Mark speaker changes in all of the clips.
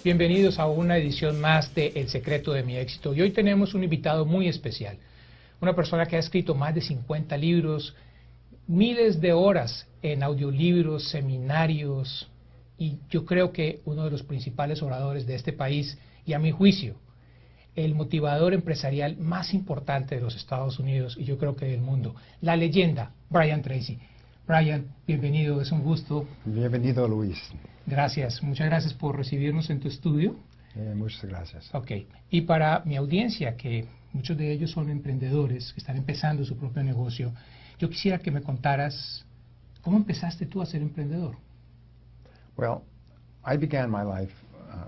Speaker 1: Bienvenidos a una edición más de El secreto de mi éxito. Y hoy tenemos un invitado muy especial. Una persona que ha escrito más de 50 libros, miles de horas en audiolibros, seminarios, y yo creo que uno de los principales oradores de este país, y a mi juicio, el motivador empresarial más importante de los Estados Unidos y yo creo que del mundo, la leyenda, Brian Tracy. Brian, bienvenido, es un gusto.
Speaker 2: Bienvenido, Luis.
Speaker 1: Gracias, muchas gracias por recibirnos en tu estudio.
Speaker 2: Muchas gracias.
Speaker 1: Ok, y para mi audiencia, que muchos de ellos son emprendedores, que están empezando su propio negocio, yo quisiera que me contaras, ¿cómo empezaste tú a ser emprendedor?
Speaker 2: Well, I began my life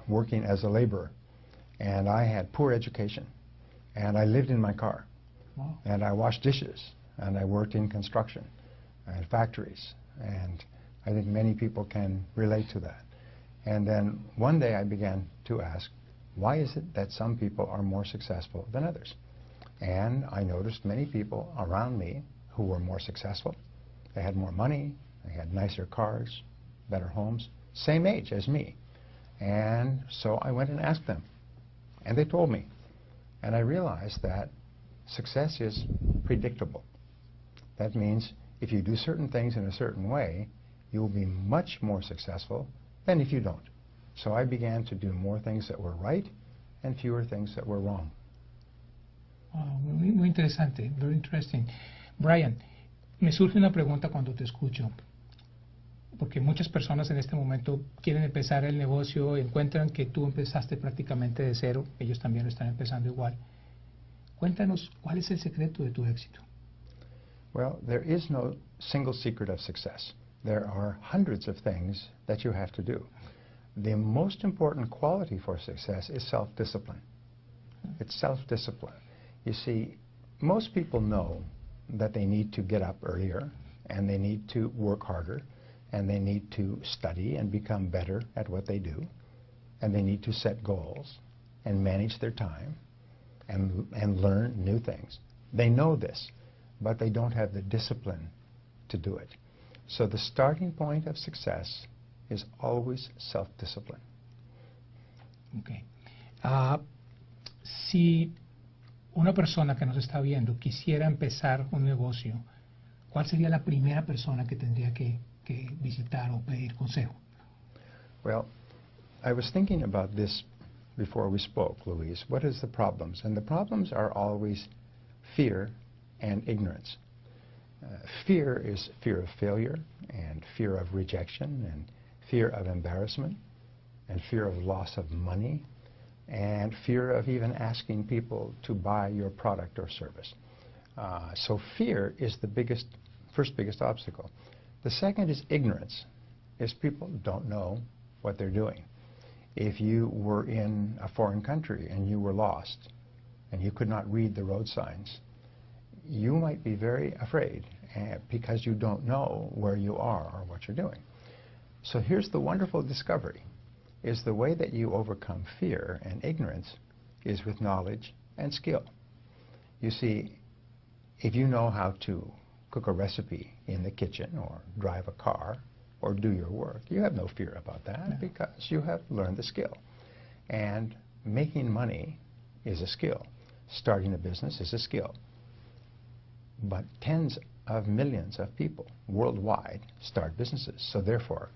Speaker 2: working as a laborer, and I had poor education, and I lived in my car,
Speaker 1: Wow.
Speaker 2: and I washed dishes, and I worked in construction and factories, and I think many people can relate to that. And then one day I began to ask, why is it that some people are more successful than others? And I noticed many people around me who were more successful. They had more money, they had nicer cars, better homes, same age as me. And so I went and asked them, and they told me. And I realized that success is predictable. That means if you do certain things in a certain way, you will be much more successful than if you don't. So I began to do more things that were right and fewer things that were wrong.
Speaker 1: Muy interesante, very interesting. Brian, me surge una pregunta cuando te escucho, porque muchas personas en este momento quieren empezar el negocio, encuentran que tú empezaste prácticamente de cero, ellos también lo están empezando igual. Cuéntanos, ¿cuál es el secreto de tu éxito?
Speaker 2: Well, there is no single secret of success. There are hundreds of things that you have to do. The most important quality for success is self-discipline. It's self-discipline. You see, most people know that they need to get up earlier, and they need to work harder, and they need to study and become better at what they do, and they need to set goals and manage their time and learn new things. They know this, but they don't have the discipline to do it. So the starting point of success is always self-discipline.
Speaker 1: Okay. Si una persona que nos está viendo quisiera empezar un negocio, ¿cuál sería la primera persona que tendría que visitar o pedir consejo?
Speaker 2: Well, I was thinking about this before we spoke, Luis. What is the problems? And the problems are always fear and ignorance. Fear is fear of failure, and fear of rejection, and fear of embarrassment, and fear of loss of money, and fear of even asking people to buy your product or service. So fear is the first biggest obstacle. The second is ignorance, is people don't know what they're doing. If you were in a foreign country and you were lost and you could not read the road signs, you might be very afraid because you don't know where you are or what you're doing. So here's the wonderful discovery, is the way that you overcome fear and ignorance is with knowledge and skill. You see, if you know how to cook a recipe in the kitchen or drive a car or do your work, you have no fear about that because you have learned the skill. And making money is a skill. Starting a business is a skill. But tens of millions of people worldwide start businesses. So therefore,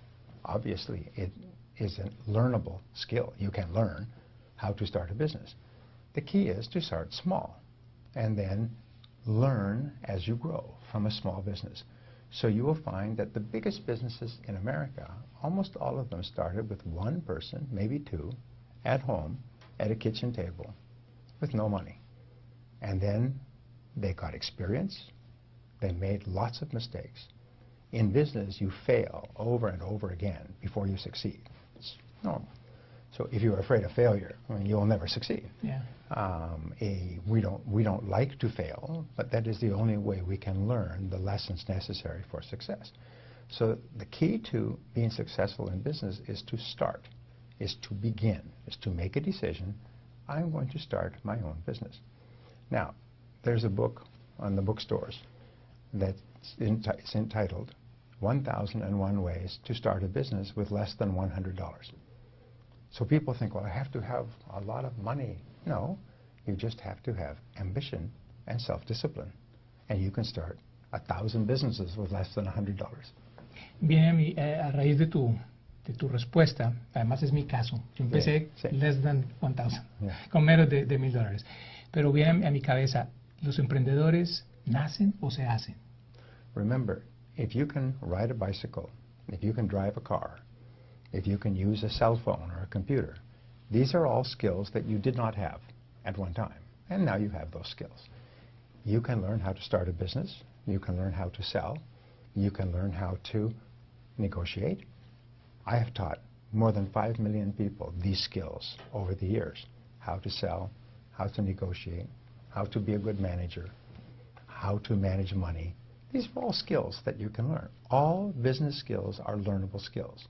Speaker 2: obviously, it is a learnable skill. You can learn how to start a business. The key is to start small and then learn as you grow from a small business. So you will find that the biggest businesses in America, almost all of them started with one person, maybe two, at home, at a kitchen table, with no money. And then they got experience. They made lots of mistakes. In business, you fail over and over again before you succeed. It's normal. So if you're afraid of failure, I mean, you'll never succeed.
Speaker 1: Yeah.
Speaker 2: We don't like to fail, but that is the only way we can learn the lessons necessary for success. So the key to being successful in business is to start, is to begin, is to make a decision. I'm going to start my own business. Now, there's a book on the bookstores that's entitled 1,001 ways to start a business with less than $100. So people think, well, I have to have a lot of money. No, you just have to have ambition and self-discipline. And you can start 1,000 businesses with less than $100.
Speaker 1: Viene a raíz de tu respuesta, además es mi caso. Yo empecé less than 1,000, con menos de $1,000. Pero viene a mi cabeza, ¿los emprendedores nacen o se hacen?
Speaker 2: Remember, if you can ride a bicycle, if you can drive a car, if you can use a cell phone or a computer, these are all skills that you did not have at one time, and now you have those skills. You can learn how to start a business, you can learn how to sell, you can learn how to negotiate. I have taught more than 5 million people these skills over the years: how to sell, how to negotiate, how to be a good manager, how to manage money. These are all skills that you can learn. All business skills are learnable skills.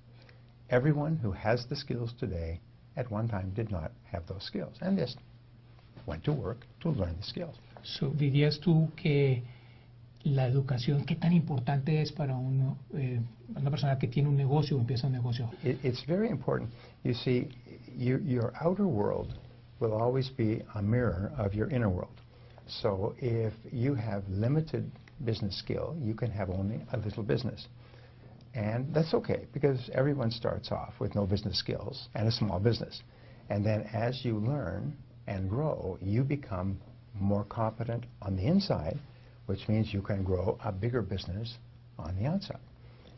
Speaker 2: Everyone who has the skills today at one time did not have those skills, and just went to work to learn the skills.
Speaker 1: So, ¿dirías tú que la educación, qué tan importante es para una persona que tiene un negocio o empieza un negocio?
Speaker 2: It's very important. You see, your outer world will always be a mirror of your inner world. So if you have limited business skill, you can have only a little business. And that's okay, because everyone starts off with no business skills and a small business. And then as you learn and grow, you become more competent on the inside, which means you can grow a bigger business on the outside.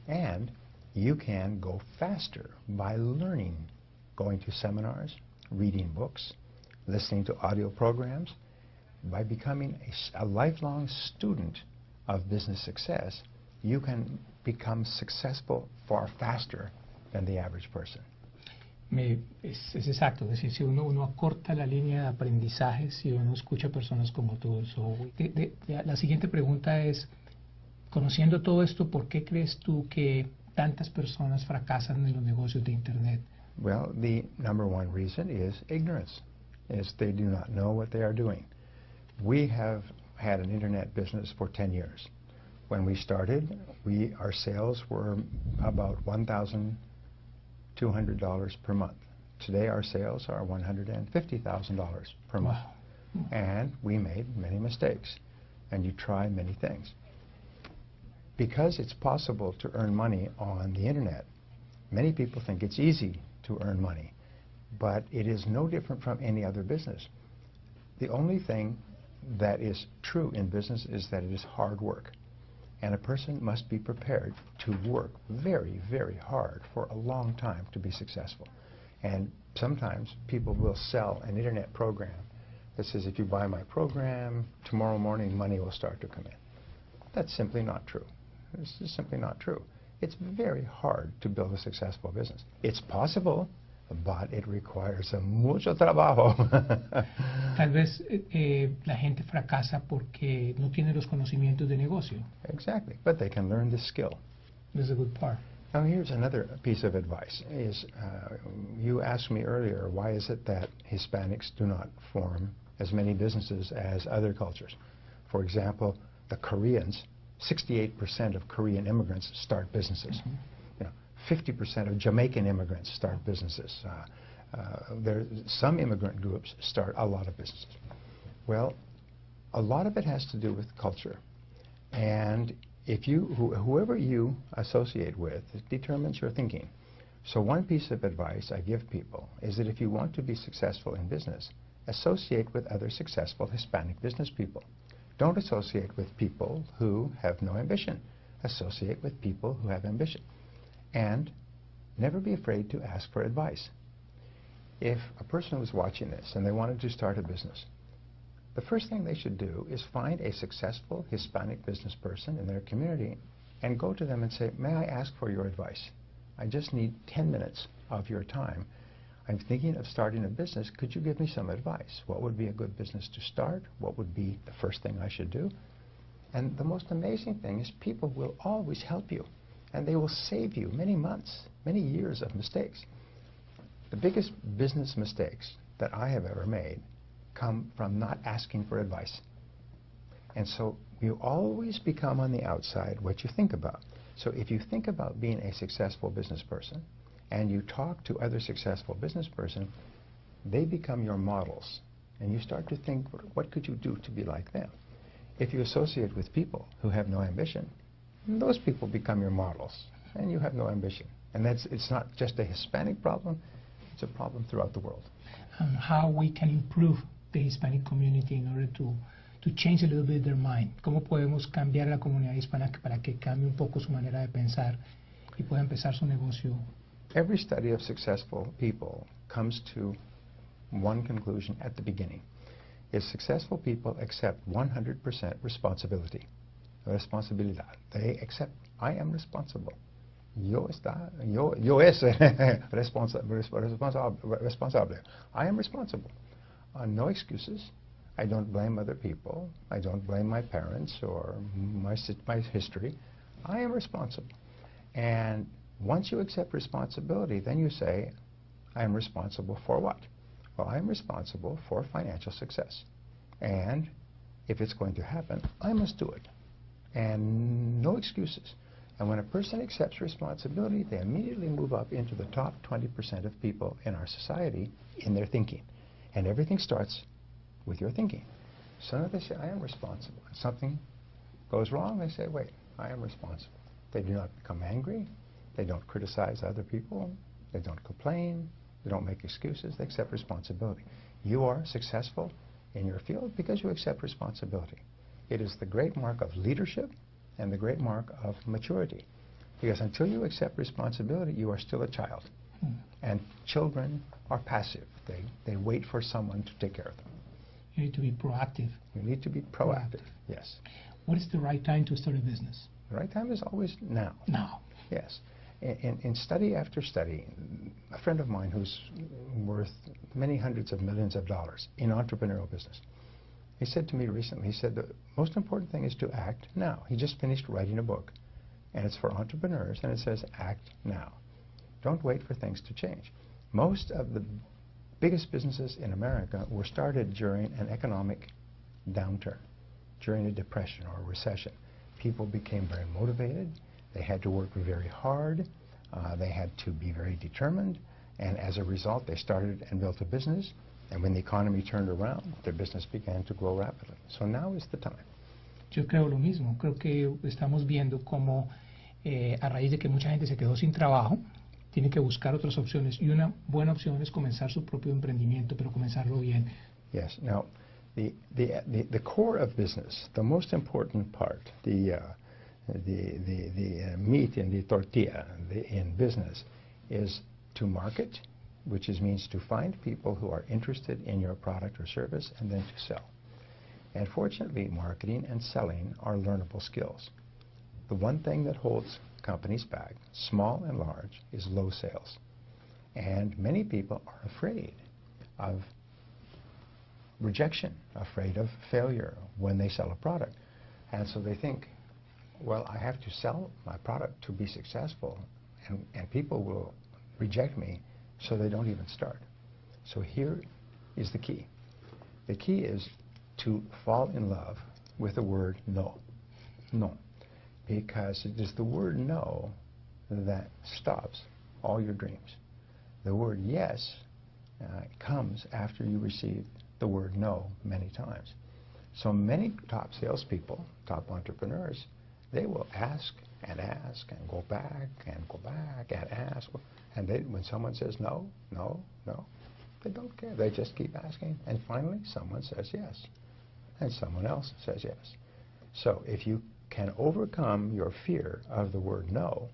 Speaker 2: And you can go faster by learning, going to seminars, reading books, listening to audio programs. By becoming a lifelong student of business success, you can become successful far faster than the average person.
Speaker 1: Es exacto, es decir, si uno acorta la línea de aprendizaje, si uno escucha personas como tú. La siguiente pregunta es, conociendo todo esto, ¿por qué crees tú que tantas personas fracasan en los negocios de Internet?
Speaker 2: Well, the number one reason is ignorance, is they do not know what they are doing. We have had an Internet business for 10 years. When we started, our sales were about $1,200 per month. Today our sales are $150,000 per month.
Speaker 1: Wow.
Speaker 2: And we made many mistakes. And you try many things. Because it's possible to earn money on the Internet, many people think it's easy to earn money. But it is no different from any other business. The only thing that is true in business is that it is hard work. And a person must be prepared to work very, very hard for a long time to be successful. And sometimes people will sell an Internet program that says, if you buy my program, tomorrow morning money will start to come in. That's simply not true. This is simply not true. It's very hard to build a successful business. It's possible, but it requires mucho trabajo.
Speaker 1: Tal vez la gente fracasa porque no tiene los conocimientos de negocio.
Speaker 2: Exactly, but they can learn this skill.
Speaker 1: This is a good part.
Speaker 2: Now here's another piece of advice. You asked me earlier, why is it that Hispanics do not form as many businesses as other cultures? For example, the Koreans, 68% of Korean immigrants start businesses. Mm-hmm. 50% of Jamaican immigrants start businesses. Some immigrant groups start a lot of businesses. Well, a lot of it has to do with culture. And whoever you associate with determines your thinking. So one piece of advice I give people is that if you want to be successful in business, associate with other successful Hispanic business people. Don't associate with people who have no ambition. Associate with people who have ambition. And never be afraid to ask for advice. If a person was watching this and they wanted to start a business, the first thing they should do is find a successful Hispanic business person in their community and go to them and say, may I ask for your advice? I just need 10 minutes of your time. I'm thinking of starting a business. Could you give me some advice? What would be a good business to start? What would be the first thing I should do? And the most amazing thing is people will always help you. And they will save you many months, many years of mistakes. The biggest business mistakes that I have ever made come from not asking for advice. And so you always become on the outside what you think about. So if you think about being a successful business person and you talk to other successful business person, they become your models. And you start to think, what could you do to be like them? If you associate with people who have no ambition, those people become your models, and you have no ambition. And it's not just a Hispanic problem, it's a problem throughout the world.
Speaker 1: How we can improve the Hispanic community in order to change a little bit their mind. ¿Cómo podemos cambiar la comunidad hispana para que cambie un poco su manera de pensar y pueda empezar su negocio?
Speaker 2: Every study of successful people comes to one conclusion at the beginning. Is successful people accept 100% responsibility. Responsabilidad. They accept, I am responsible. Yo es responsable. I am responsible. No excuses. I don't blame other people. I don't blame my parents or my history. I am responsible. And once you accept responsibility, then you say, I am responsible for what? Well, I am responsible for financial success. And if it's going to happen, I must do it. And no excuses. And when a person accepts responsibility, they immediately move up into the top 20% of people in our society in their thinking. And everything starts with your thinking. So now they say, I am responsible. If something goes wrong, they say, wait, I am responsible. They do not become angry. They don't criticize other people. They don't complain. They don't make excuses. They accept responsibility. You are successful in your field because you accept responsibility. It is the great mark of leadership and the great mark of maturity. Because until you accept responsibility, you are still a child. And children are passive. They wait for someone to take care of them.
Speaker 1: You need to be proactive.
Speaker 2: You need to be proactive. Yes.
Speaker 1: What is the right time to start a business?
Speaker 2: The right time is always now.
Speaker 1: Now.
Speaker 2: Yes. In study after study, a friend of mine who's worth many hundreds of millions of dollars in entrepreneurial business, he said to me recently, he said, the most important thing is to act now. He just finished writing a book, and it's for entrepreneurs, and it says, act now. Don't wait for things to change. Most of the biggest businesses in America were started during an economic downturn, during a depression or a recession. People became very motivated. They had to work very hard. They had to be very determined. And as a result, they started and built a business. And when the economy turned around, their business began to grow rapidly. So now is the time.
Speaker 1: Yo creo lo mismo. Creo que estamos viendo cómo a raíz de que mucha gente se quedó sin trabajo, tiene que buscar otras opciones. Y una buena opción es comenzar su propio emprendimiento, pero comenzarlo bien.
Speaker 2: Yes. Now, the core of business, the most important part, the meat in the tortilla in business is to market, which means to find people who are interested in your product or service and then to sell. And fortunately, marketing and selling are learnable skills. The one thing that holds companies back, small and large, is low sales. And many people are afraid of rejection, afraid of failure when they sell a product. And so they think, well, I have to sell my product to be successful, and people will reject me, so they don't even start. So here is the key. The key is to fall in love with the word no. No. Because it is the word no that stops all your dreams. The word yes comes after you receive the word no many times. So many top salespeople, top entrepreneurs, they will ask and go back and go back and ask. And when someone says no, no, no, they don't care. They just keep asking. And finally, someone says yes. And someone else says yes. So if you can overcome your fear of the word no,